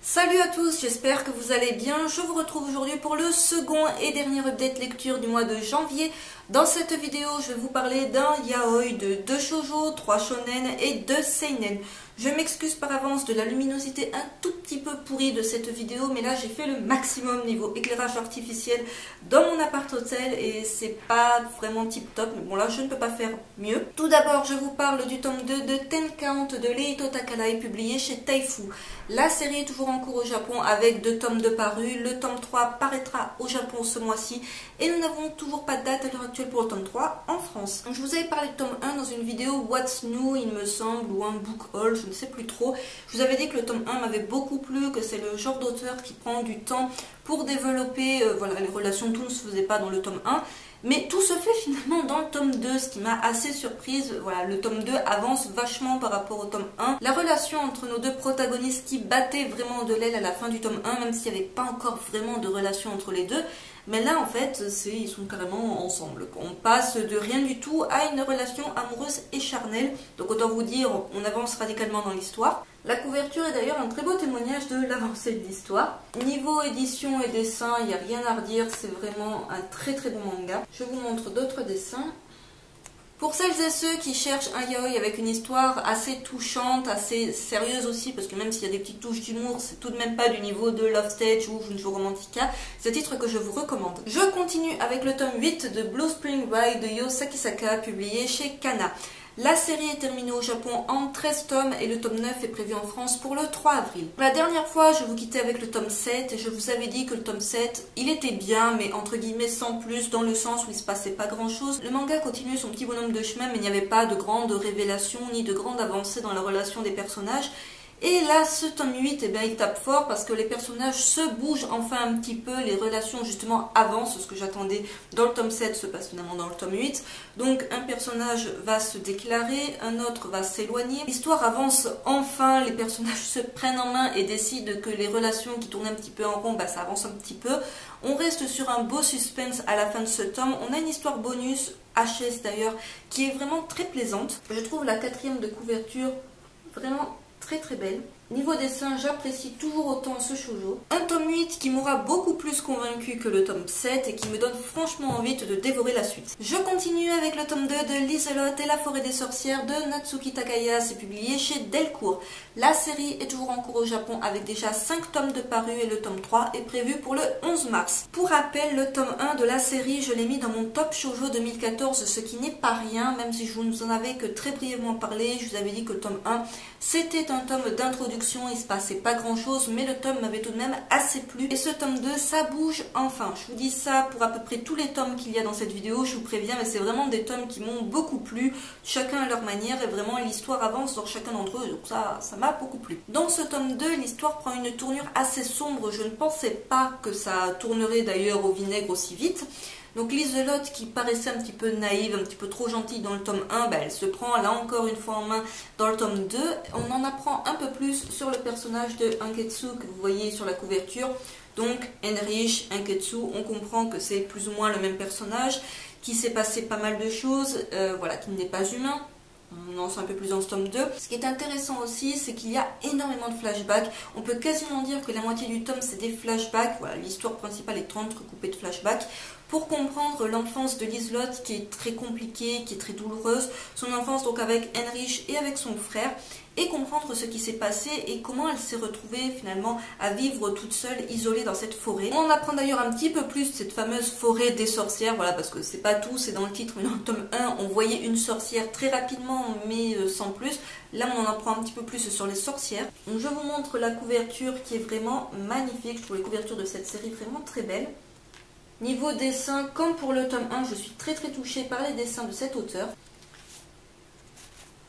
Salut à tous, j'espère que vous allez bien. Je vous retrouve aujourd'hui pour le second et dernier update lecture du mois de janvier. Dans cette vidéo, je vais vous parler d'un yaoi, de 2 shoujo, 3 shonen et 2 seinen. Je m'excuse par avance de la luminosité un tout petit peu pourrie de cette vidéo, mais là j'ai fait le maximum niveau éclairage artificiel dans mon appart hôtel et c'est pas vraiment tip top, mais bon là je ne peux pas faire mieux. Tout d'abord, je vous parle du tome 2 de Ten Count de Leito Takanai publié chez Taifu. La série est toujours en cours au Japon avec 2 tomes de parus. Le tome 3 paraîtra au Japon ce mois-ci et nous n'avons toujours pas de date à l'heure actuelle pour le tome 3 en France. Je vous avais parlé de tome 1 dans une vidéo What's New il me semble, ou un book haul, je ne sais plus trop. Je vous avais dit que le tome 1 m'avait beaucoup plu, que c'est le genre d'auteur qui prend du temps pour développer voilà, les relations. Tout ne se faisait pas dans le tome 1. Mais tout se fait finalement dans le tome 2, ce qui m'a assez surprise. Voilà, le tome 2 avance vachement par rapport au tome 1. La relation entre nos deux protagonistes qui battaient vraiment de l'aile à la fin du tome 1, même s'il n'y avait pas encore vraiment de relation entre les deux. Mais là, en fait, ils sont carrément ensemble. On passe de rien du tout à une relation amoureuse et charnelle. Donc autant vous dire, on avance radicalement dans l'histoire. La couverture est d'ailleurs un très beau témoignage de l'avancée de l'histoire. Niveau édition et dessin, il n'y a rien à redire, c'est vraiment un très très bon manga. Je vous montre d'autres dessins. Pour celles et ceux qui cherchent un yaoi avec une histoire assez touchante, assez sérieuse aussi, parce que même s'il y a des petites touches d'humour, c'est tout de même pas du niveau de Love Stage ou Junjo Romantica, c'est un titre que je vous recommande. Je continue avec le tome 8 de Blue Spring Ride de Yo Sakisaka, publié chez Kana. La série est terminée au Japon en 13 tomes et le tome 9 est prévu en France pour le 3 avril. La dernière fois, je vous quittais avec le tome 7 et je vous avais dit que le tome 7, il était bien, mais entre guillemets sans plus, dans le sens où il se passait pas grand chose. Le manga continuait son petit bonhomme de chemin, mais il n'y avait pas de grande révélation ni de grande avancée dans la relation des personnages. Et là, ce tome 8, eh bien, il tape fort parce que les personnages se bougent enfin un petit peu, les relations justement avancent, ce que j'attendais dans le tome 7 se passe finalement dans le tome 8. Donc un personnage va se déclarer, un autre va s'éloigner. L'histoire avance enfin, les personnages se prennent en main et décident que les relations qui tournent un petit peu en rond, ça avance un petit peu. On reste sur un beau suspense à la fin de ce tome. On a une histoire bonus, HS d'ailleurs, qui est vraiment très plaisante. Je trouve la 4e de couverture vraiment très très belle. Niveau dessin, j'apprécie toujours autant ce shoujo. Un tome 8 qui m'aura beaucoup plus convaincu que le tome 7 et qui me donne franchement envie de dévorer la suite. Je continue avec le tome 2 de Liselotte et la forêt des sorcières de Natsuki Takaya, c'est publié chez Delcourt. La série est toujours en cours au Japon avec déjà 5 tomes de parus et le tome 3 est prévu pour le 11 mars. Pour rappel, le tome 1 de la série, je l'ai mis dans mon top shoujo 2014, ce qui n'est pas rien, même si je vous en avais que très brièvement parlé. Je vous avais dit que le tome 1, c'était un tome d'introduction. Il se passait pas grand chose, mais le tome m'avait tout de même assez plu. Et ce tome 2, ça bouge enfin. Je vous dis ça pour à peu près tous les tomes qu'il y a dans cette vidéo, je vous préviens, mais c'est vraiment des tomes qui m'ont beaucoup plu, chacun à leur manière, et vraiment l'histoire avance dans chacun d'entre eux, donc ça m'a beaucoup plu. Dans ce tome 2, l'histoire prend une tournure assez sombre, je ne pensais pas que ça tournerait d'ailleurs au vinaigre aussi vite. Donc Liselotte, qui paraissait un petit peu naïve, un petit peu trop gentille dans le tome 1, elle se prend là encore une fois en main dans le tome 2. On en apprend un peu plus sur le personnage de Anketsu que vous voyez sur la couverture. Donc Enrich, Anketsu, on comprend que c'est plus ou moins le même personnage, qui s'est passé pas mal de choses, voilà, qui n'est pas humain. On en sait un peu plus dans ce tome 2. Ce qui est intéressant aussi, c'est qu'il y a énormément de flashbacks. On peut quasiment dire que la moitié du tome, c'est des flashbacks. Voilà, l'histoire principale est entrecoupée de flashbacks. Pour comprendre l'enfance de Liselotte, qui est très compliquée, qui est très douloureuse. Son enfance donc avec Heinrich et avec son frère. Et comprendre ce qui s'est passé et comment elle s'est retrouvée finalement à vivre toute seule, isolée dans cette forêt. On apprend d'ailleurs un petit peu plus cette fameuse forêt des sorcières, voilà, parce que c'est pas tout, c'est dans le titre, mais dans le tome 1, on voyait une sorcière très rapidement, mais sans plus. Là, on en apprend un petit peu plus sur les sorcières. Donc, je vous montre la couverture qui est vraiment magnifique. Je trouve les couvertures de cette série vraiment très belles. Niveau dessin, comme pour le tome 1, je suis très très touchée par les dessins de cet auteur.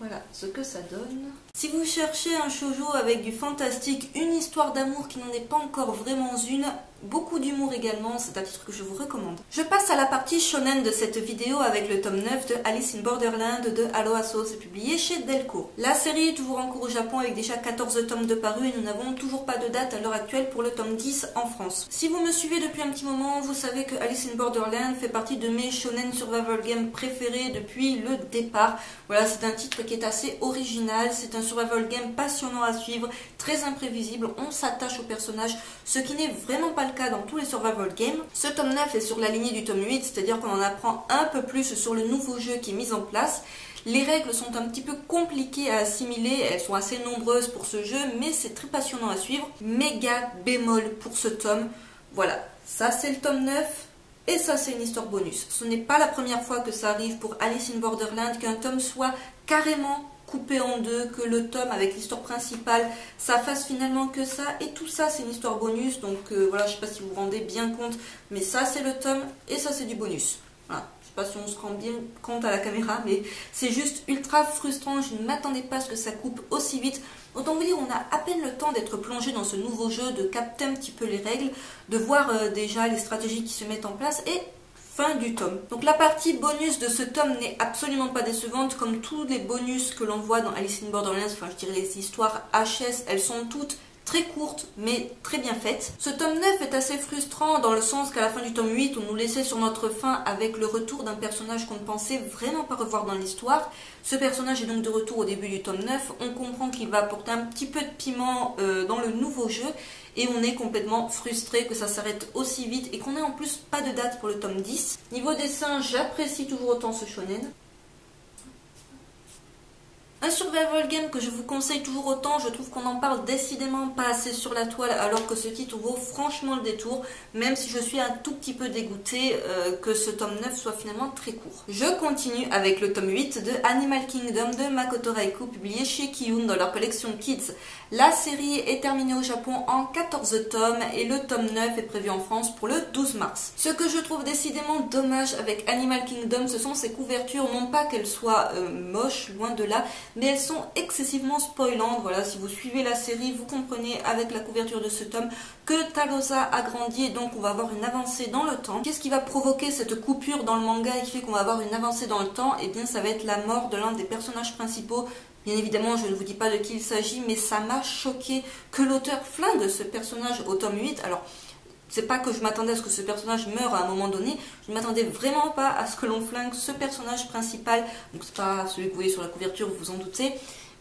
Voilà ce que ça donne. Si vous cherchez un shoujo avec du fantastique, une histoire d'amour qui n'en est pas encore vraiment une, beaucoup d'humour également, c'est un titre que je vous recommande. Je passe à la partie shonen de cette vidéo avec le tome 9 de Alice in Borderland de Alohaso, c'est publié chez Delcourt. La série est toujours en cours au Japon avec déjà 14 tomes de parus et nous n'avons toujours pas de date à l'heure actuelle pour le tome 10 en France. Si vous me suivez depuis un petit moment, vous savez que Alice in Borderland fait partie de mes shonen survival games préférés depuis le départ. Voilà, c'est un titre qui est assez original, c'est un un survival game passionnant à suivre, très imprévisible, on s'attache au personnage, ce qui n'est vraiment pas le cas dans tous les survival games. Ce tome 9 est sur la lignée du tome 8, c'est-à-dire qu'on en apprend un peu plus sur le nouveau jeu qui est mis en place. Les règles sont un petit peu compliquées à assimiler, elles sont assez nombreuses pour ce jeu, mais c'est très passionnant à suivre. Méga bémol pour ce tome, voilà, ça c'est le tome 9, et ça c'est une histoire bonus. Ce n'est pas la première fois que ça arrive pour Alice in Borderland, qu'un tome soit carrément coupé en deux, que le tome avec l'histoire principale, ça fasse finalement que ça, et tout ça c'est une histoire bonus, donc voilà, je sais pas si vous vous rendez bien compte, mais ça c'est le tome, et ça c'est du bonus. Voilà. Je sais pas si on se rend bien compte à la caméra, mais c'est juste ultra frustrant. Je ne m'attendais pas à ce que ça coupe aussi vite. Autant vous dire, on a à peine le temps d'être plongé dans ce nouveau jeu, de capter un petit peu les règles, de voir déjà les stratégies qui se mettent en place, et fin du tome. Donc la partie bonus de ce tome n'est absolument pas décevante, comme tous les bonus que l'on voit dans Alice in Borderlands. Enfin, je dirais les histoires HS, elles sont toutes très courte mais très bien faite. Ce tome 9 est assez frustrant dans le sens qu'à la fin du tome 8, on nous laissait sur notre faim avec le retour d'un personnage qu'on ne pensait vraiment pas revoir dans l'histoire. Ce personnage est donc de retour au début du tome 9. On comprend qu'il va apporter un petit peu de piment dans le nouveau jeu et on est complètement frustré que ça s'arrête aussi vite et qu'on ait en plus pas de date pour le tome 10. Niveau dessin, j'apprécie toujours autant ce shonen. Un survival game que je vous conseille toujours autant, je trouve qu'on en parle décidément pas assez sur la toile alors que ce titre vaut franchement le détour, même si je suis un tout petit peu dégoûtée que ce tome 9 soit finalement très court. Je continue avec le tome 8 de Animal Kingdom de Makoto Reiko, publié chez Kiyun dans leur collection Kids. La série est terminée au Japon en 14 tomes et le tome 9 est prévu en France pour le 12 mars. Ce que je trouve décidément dommage avec Animal Kingdom, ce sont ses couvertures, non pas qu'elles soient moches, loin de là, mais elles sont excessivement spoilantes. Voilà, si vous suivez la série, vous comprenez avec la couverture de ce tome que Talosa a grandi et donc on va avoir une avancée dans le temps. Qu'est-ce qui va provoquer cette coupure dans le manga et qui fait qu'on va avoir une avancée dans le temps? Eh bien, ça va être la mort de l'un des personnages principaux. Bien évidemment, je ne vous dis pas de qui il s'agit, mais ça m'a choqué que l'auteur flingue ce personnage au tome 8. Alors, c'est pas que je m'attendais à ce que ce personnage meure à un moment donné, je ne m'attendais vraiment pas à ce que l'on flingue ce personnage principal. Donc c'est pas celui que vous voyez sur la couverture, vous vous en doutez,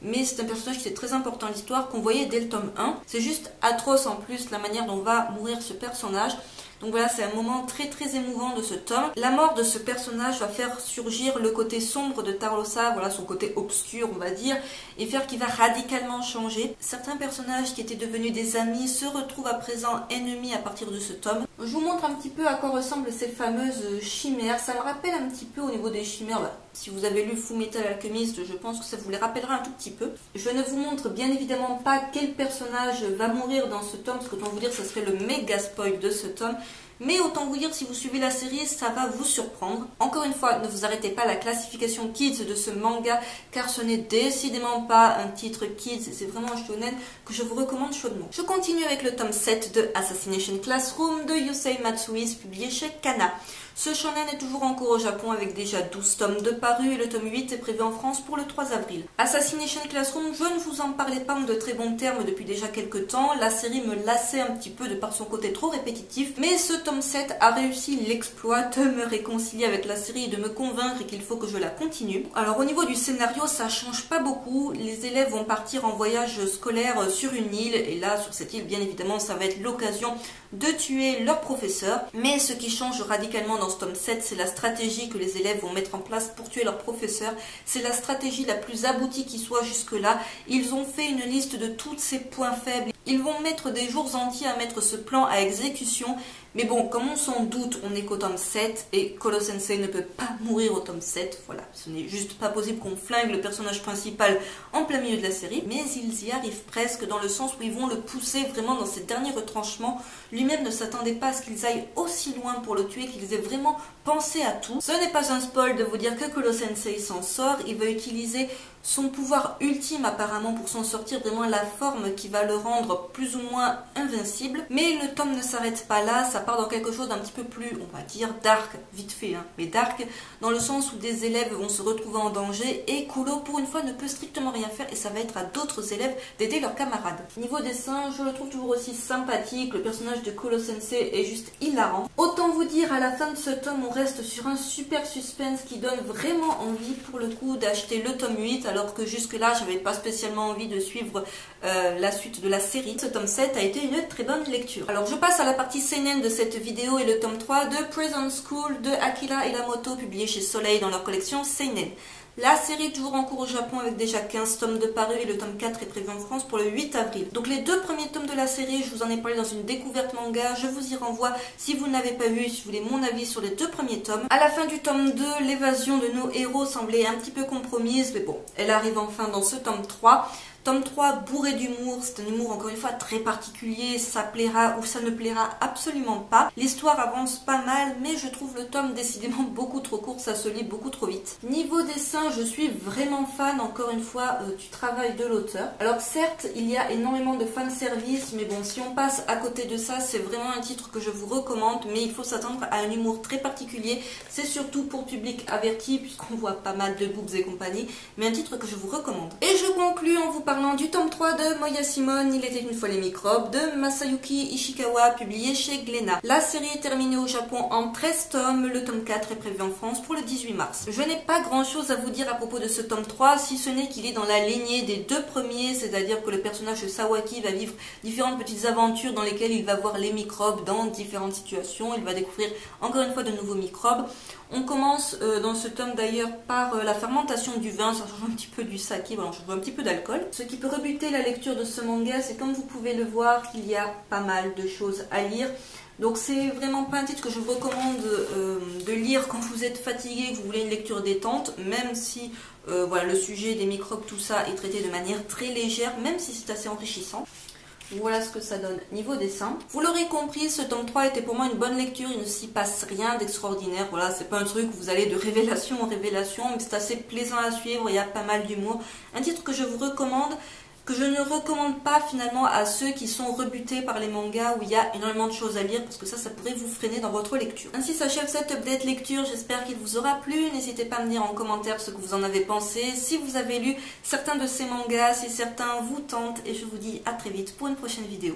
mais c'est un personnage qui est très important dans l'histoire, qu'on voyait dès le tome 1. C'est juste atroce en plus la manière dont va mourir ce personnage. Donc voilà, c'est un moment très très émouvant de ce tome. La mort de ce personnage va faire surgir le côté sombre de Talosa, voilà son côté obscur on va dire, et faire qu'il va radicalement changer. Certains personnages qui étaient devenus des amis se retrouvent à présent ennemis à partir de ce tome. Je vous montre un petit peu à quoi ressemblent ces fameuses chimères. Ça me rappelle un petit peu au niveau des chimères, si vous avez lu Fullmetal Alchemist, je pense que ça vous les rappellera un tout petit peu. Je ne vous montre bien évidemment pas quel personnage va mourir dans ce tome, parce qu'autant vous dire, ce serait le méga spoil de ce tome. Mais autant vous dire, si vous suivez la série, ça va vous surprendre. Encore une fois, ne vous arrêtez pas à la classification Kids de ce manga, car ce n'est décidément pas un titre Kids, c'est vraiment un shonen que je vous recommande chaudement. Je continue avec le tome 7 de Assassination Classroom de Yusei Matsui, publié chez Kana. Ce shonen est toujours en cours au Japon avec déjà 12 tomes de parus et le tome 8 est prévu en France pour le 3 avril. Assassination Classroom, je ne vous en parlais pas en de très bons termes depuis déjà quelques temps. La série me lassait un petit peu de par son côté trop répétitif, mais ce tome 7 a réussi l'exploit de me réconcilier avec la série et de me convaincre qu'il faut que je la continue. Alors au niveau du scénario, ça change pas beaucoup. Les élèves vont partir en voyage scolaire sur une île et là, sur cette île, bien évidemment, ça va être l'occasion de tuer leur professeur. Mais ce qui change radicalement dans ce tome 7, c'est la stratégie que les élèves vont mettre en place pour tuer leur professeur. C'est la stratégie la plus aboutie qui soit jusque-là. Ils ont fait une liste de tous ces points faibles. Ils vont mettre des jours entiers à mettre ce plan à exécution. Mais bon, comme on s'en doute, on n'est qu'au tome 7 et Kolo Sensei ne peut pas mourir au tome 7. Voilà, ce n'est juste pas possible qu'on flingue le personnage principal en plein milieu de la série. Mais ils y arrivent presque dans le sens où ils vont le pousser vraiment dans ses derniers retranchements. Lui-même ne s'attendait pas à ce qu'ils aillent aussi loin pour le tuer, qu'ils aient vraiment pensé à tout. Ce n'est pas un spoil de vous dire que Kolo Sensei s'en sort. Il va utiliser son pouvoir ultime apparemment pour s'en sortir, vraiment la forme qui va le rendre plus ou moins invincible. Mais le tome ne s'arrête pas là, ça part dans quelque chose d'un petit peu plus, on va dire, dark, vite fait, hein, mais dark, dans le sens où des élèves vont se retrouver en danger et Kolo pour une fois ne peut strictement rien faire et ça va être à d'autres élèves d'aider leurs camarades. Niveau dessin, je le trouve toujours aussi sympathique, le personnage de Kolo Sensei est juste hilarant. Au Autant vous dire, à la fin de ce tome, on reste sur un super suspense qui donne vraiment envie pour le coup d'acheter le tome 8, alors que jusque là j'avais pas spécialement envie de suivre la suite de la série. Ce tome 7 a été une très bonne lecture. Alors je passe à la partie seinen de cette vidéo et le tome 3 de Prison School de Akira Elamoto, publié chez Soleil dans leur collection seinen. La série est toujours en cours au Japon avec déjà 15 tomes de parus et le tome 4 est prévu en France pour le 8 avril. Donc les deux premiers tomes de la série, je vous en ai parlé dans une découverte manga, je vous y renvoie si vous ne l'avez pas vu, si vous voulez mon avis sur les deux premiers tomes. À la fin du tome 2, l'évasion de nos héros semblait un petit peu compromise, mais bon, elle arrive enfin dans ce tome 3. Tome 3 bourré d'humour, c'est un humour encore une fois très particulier, ça plaira ou ça ne plaira absolument pas. L'histoire avance pas mal, mais je trouve le tome décidément beaucoup trop court, ça se lit beaucoup trop vite. Niveau dessin, je suis vraiment fan encore une fois du travail de l'auteur. Alors certes, il y a énormément de fanservice, mais bon, si on passe à côté de ça, c'est vraiment un titre que je vous recommande, mais il faut s'attendre à un humour très particulier. C'est surtout pour public averti, puisqu'on voit pas mal de boobs et compagnie, mais un titre que je vous recommande. Et je conclus en vous parlant du tome 3 de Moya-Simone, Il était une fois les microbes, de Masayuki Ishikawa, publié chez Glénat. La série est terminée au Japon en 13 tomes, le tome 4 est prévu en France pour le 18 mars. Je n'ai pas grand chose à vous dire à propos de ce tome 3, si ce n'est qu'il est dans la lignée des deux premiers, c'est-à-dire que le personnage de Sawaki va vivre différentes petites aventures dans lesquelles il va voir les microbes dans différentes situations, il va découvrir encore une fois de nouveaux microbes. On commence dans ce tome d'ailleurs par la fermentation du vin, ça change un petit peu du saké, voilà, on change un petit peu d'alcool. Ce qui peut rebuter la lecture de ce manga, c'est comme vous pouvez le voir qu'il y a pas mal de choses à lire. Donc c'est vraiment pas un titre que je vous recommande de lire quand vous êtes fatigué, que vous voulez une lecture détente, même si voilà, le sujet des microbes, tout ça est traité de manière très légère, même si c'est assez enrichissant. Voilà ce que ça donne niveau dessin. Vous l'aurez compris, ce tome 3 était pour moi une bonne lecture, il ne s'y passe rien d'extraordinaire. Voilà, c'est pas un truc où vous allez de révélation en révélation, mais c'est assez plaisant à suivre, il y a pas mal d'humour. Un titre que je vous recommande, que je ne recommande pas finalement à ceux qui sont rebutés par les mangas où il y a énormément de choses à lire, parce que ça pourrait vous freiner dans votre lecture. Ainsi s'achève cette update lecture, j'espère qu'il vous aura plu. N'hésitez pas à me dire en commentaire ce que vous en avez pensé, si vous avez lu certains de ces mangas, si certains vous tentent, et je vous dis à très vite pour une prochaine vidéo.